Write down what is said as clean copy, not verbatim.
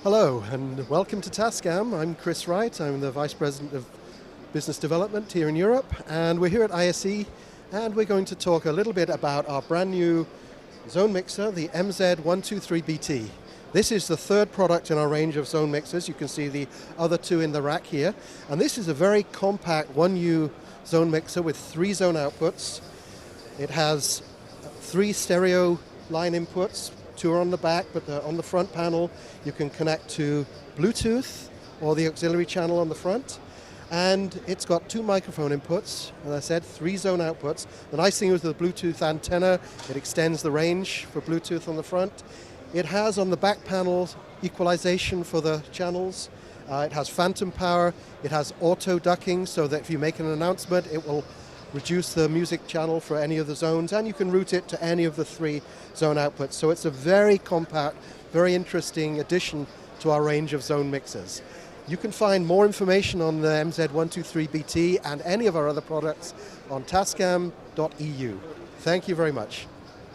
Hello and welcome to TASCAM. I'm Chris Wright. I'm the Vice President of Business Development here in Europe, and we're here at ISE, and we're going to talk a little bit about our brand new zone mixer, the MZ-123BT. This is the third product in our range of zone mixers. You can see the other two in the rack here, and this is a very compact 1U zone mixer with 3 zone outputs. It has 3 stereo line inputs. 2 are on the back, but on the front panel you can connect to Bluetooth or the auxiliary channel on the front. And it's got 2 microphone inputs, as I said, 3 zone outputs. The nice thing with the Bluetooth antenna, it extends the range for Bluetooth on the front. It has on the back panel equalization for the channels. It has phantom power. It has auto ducking, so that if you make an announcement, it will reduce the music channel for any of the zones, and you can route it to any of the 3 zone outputs. So it's a very compact, very interesting addition to our range of zone mixers. You can find more information on the MZ-123BT and any of our other products on tascam.eu. Thank you very much.